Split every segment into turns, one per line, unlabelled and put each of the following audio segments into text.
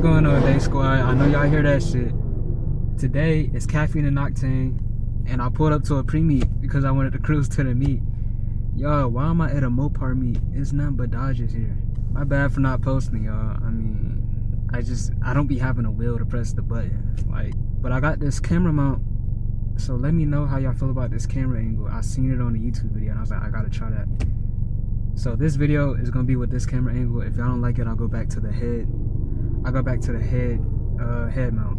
going on, Day Squad? I know y'all hear that shit. Today is caffeine and octane, and I pulled up to a pre-meet because I wanted to cruise to the meet. Yo, why am I at a Mopar meet? It's nothing but Dodgers here. My bad for not posting, y'all. I mean, I don't be having a will to press the button. Like, but I got this camera mount, so let me know how y'all feel about this camera angle. I seen it on a YouTube video, and I was like, I gotta try that. So this video is gonna be with this camera angle. If y'all don't like it, I'll go back to the head. I'll go back to the head mount.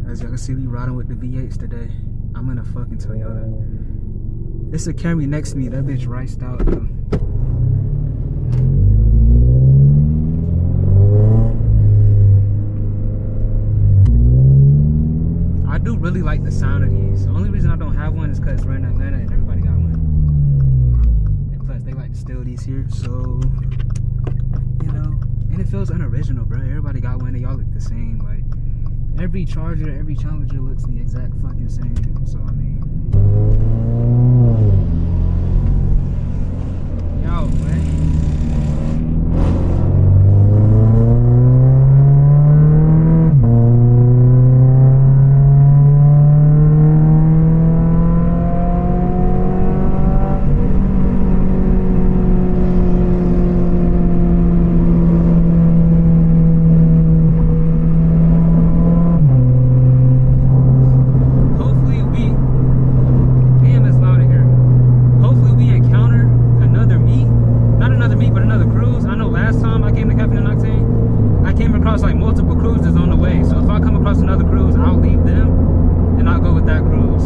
As y'all can see, we riding with the V8s today. I'm in a fucking Toyota. It's a Camry next to me. That bitch riced out though. I do really like the sound of these. The only reason I don't have one is because we're in Atlanta and everybody got one. And plus, they like to steal these here, so you know. And it feels unoriginal, bro. Everybody got one. They all look the same. Like every Charger, every Challenger looks the exact fucking same. So I mean, yo, man. Like multiple cruises on the way, so if I come across another cruise, I'll leave them and I'll go with that cruise.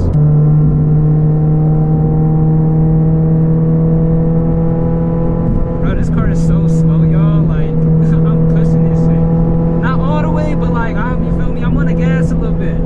Bro, this car is so slow, y'all. Like I'm pushing this shit, not all the way, but like you feel me, I'm on the gas a little bit.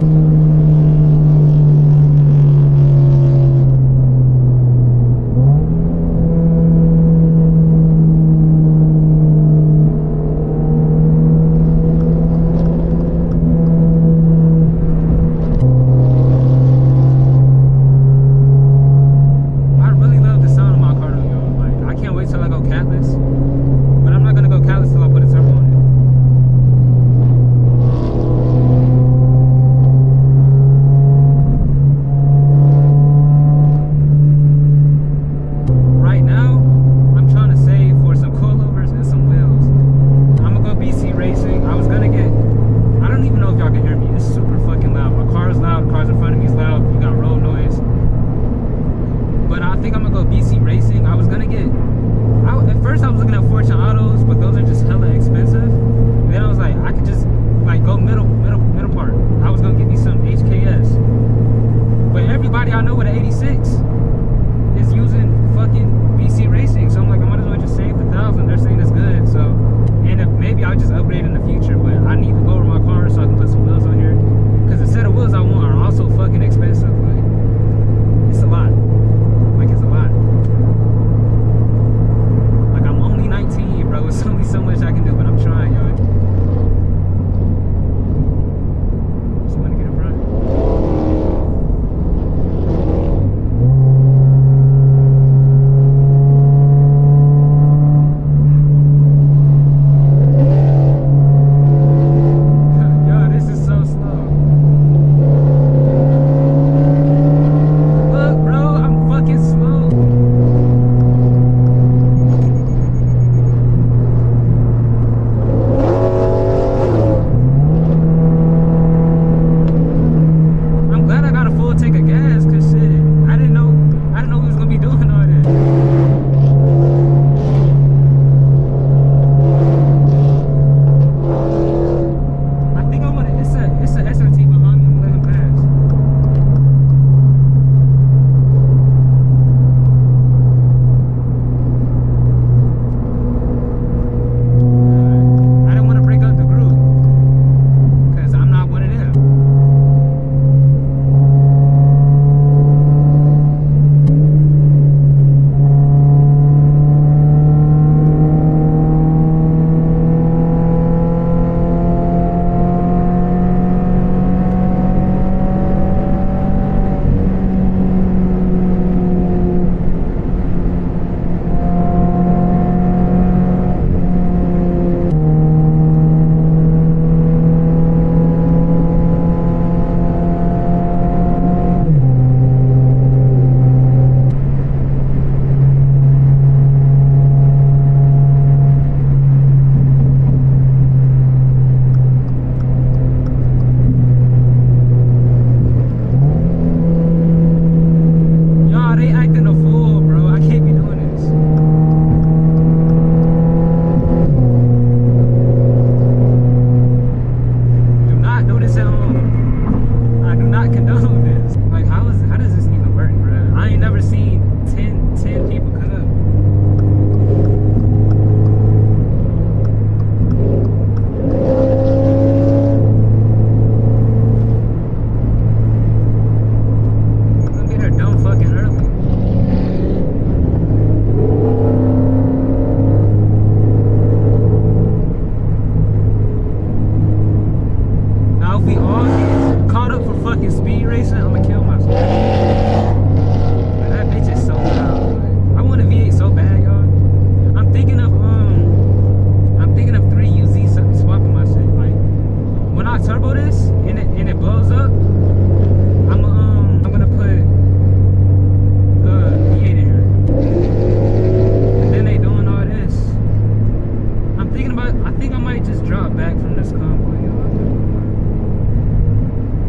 got back from this convoy,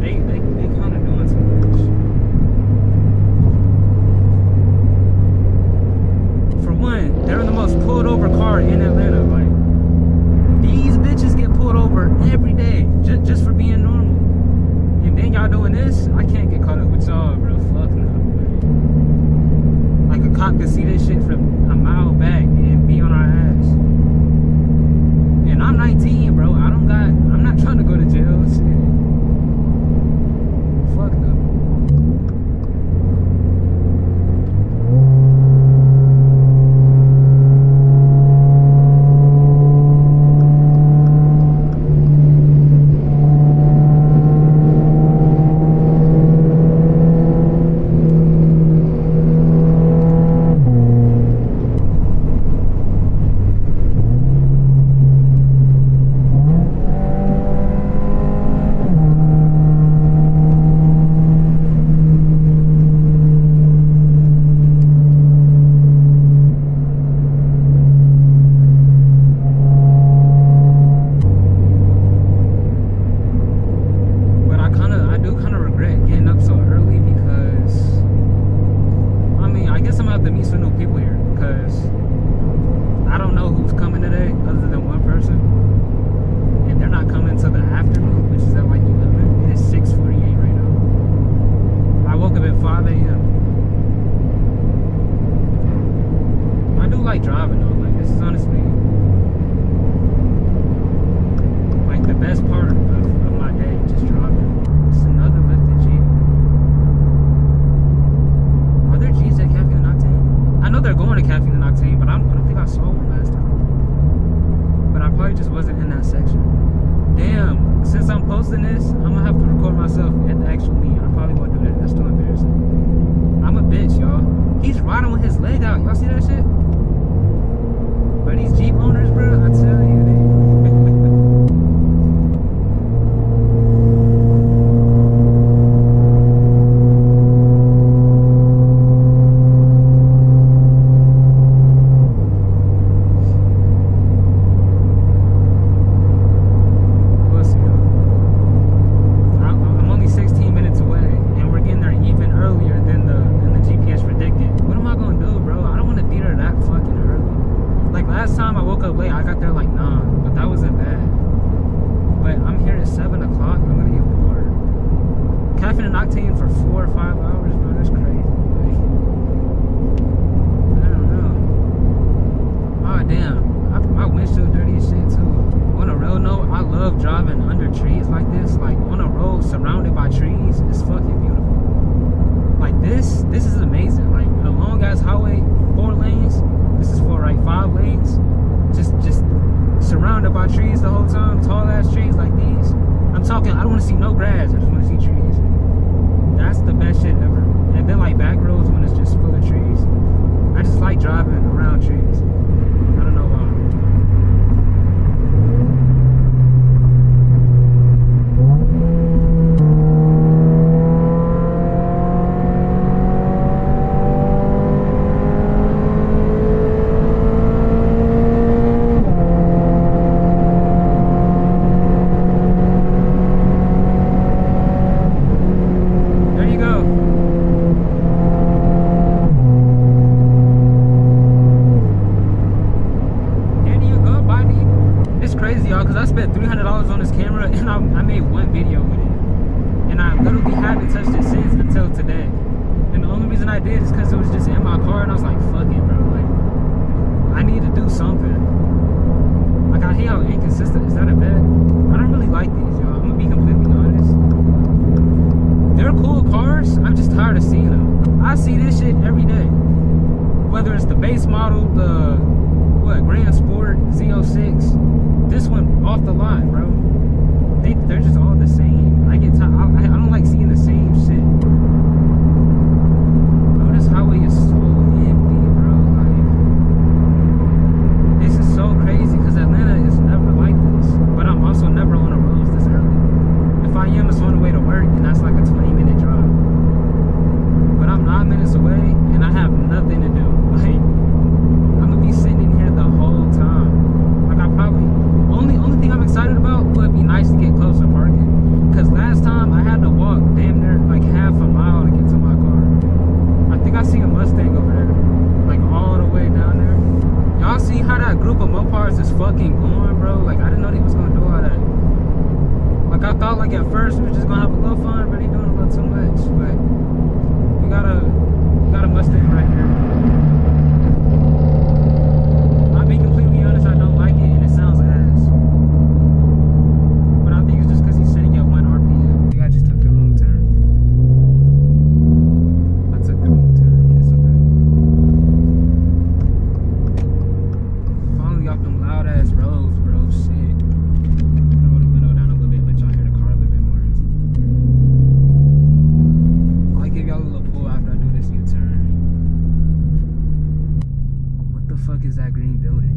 they kind of doing too much. For one, they're the most pulled over car in Atlanta. Like, these bitches get pulled over every day just for being normal. And then y'all doing this, I can't get caught up with y'all, bro. Fuck no. Like, a cop can see this shit from a mile back and be on our ass. And I'm 19, bro. I'm not trying to go to jail. Shit. Fuck no.
excited
like at first we were just gonna have a little fun, but he doing a little too much. But we got a Mustang right here. I'll be completely honest, I don't like it and it sounds ass. But I think it's just because he's sitting at 1 RPM. I think I just took the wrong turn. I took the wrong turn. It's okay. Finally off them loud ass roads, bro. Shit. Roll the window down a little bit, let y'all hear the car a little bit more. I'll give y'all a little pull after I do this U-turn. What the fuck is that green building?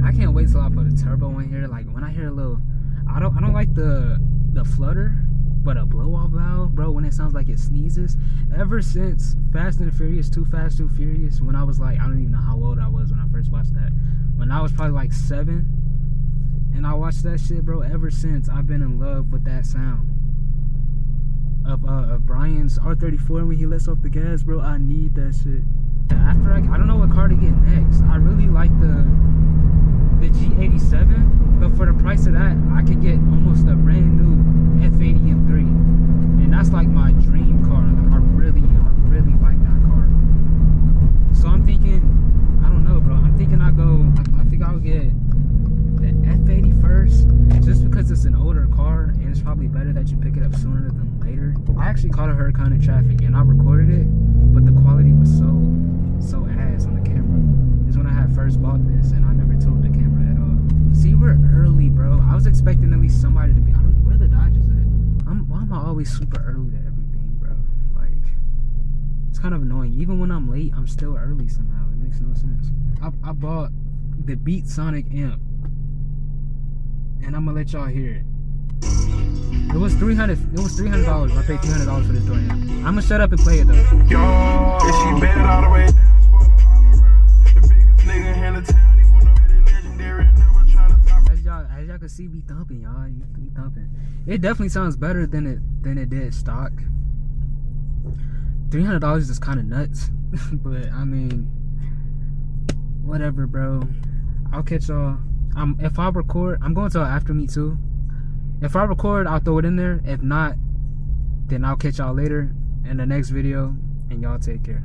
I can't wait till I put a turbo in here. Like when I hear a little, I don't like the flutter, but a blow off valve, bro, when it sounds like it sneezes. Ever since Fast and the Furious, Too Fast, Too Furious, when I was like, I don't even know how old I was when I first watched that. When I was probably like 7, and I watched that shit, bro. Ever since, I've been in love with that sound of Brian's R34 when he lets off the gas, bro. I need that shit. After I don't know what car to get next. I really like the G87, but for the price of that, I could get almost a brand new F80 M3, and that's like my dream car. Like I really like that car. So I'm thinking, I don't know, bro. I'm thinking I think I'll get the F80 first, just because it's an older car and it's probably better that you pick it up sooner than later. I actually caught a hurricane in traffic and I recorded it, but the quality was so ass on the camera. It's when I had first bought this and I never tuned the camera at all. See, we're early, bro. I was expecting at least somebody to be, I don't know where the Dodge is at. Why am I always super early to everything, bro? Like, it's kind of annoying. Even when I'm late, I'm still early somehow. It makes no sense. I bought the Beat Sonic amp, and I'm gonna let y'all hear it. It was $300. I paid $300 for this door amp. I'm gonna shut up and play it though.
Yo, is she bad all the way down? The biggest nigga in the town, he wanna be legendary, never tryna talk.
As y'all can see, we thumping, y'all. We thumping. It definitely sounds better than it did stock. $300 is kind of nuts, but I mean, whatever, bro. I'll catch y'all. If I record, I'm going to an after meet too. If I record, I'll throw it in there. If not, then I'll catch y'all later in the next video, and y'all take care.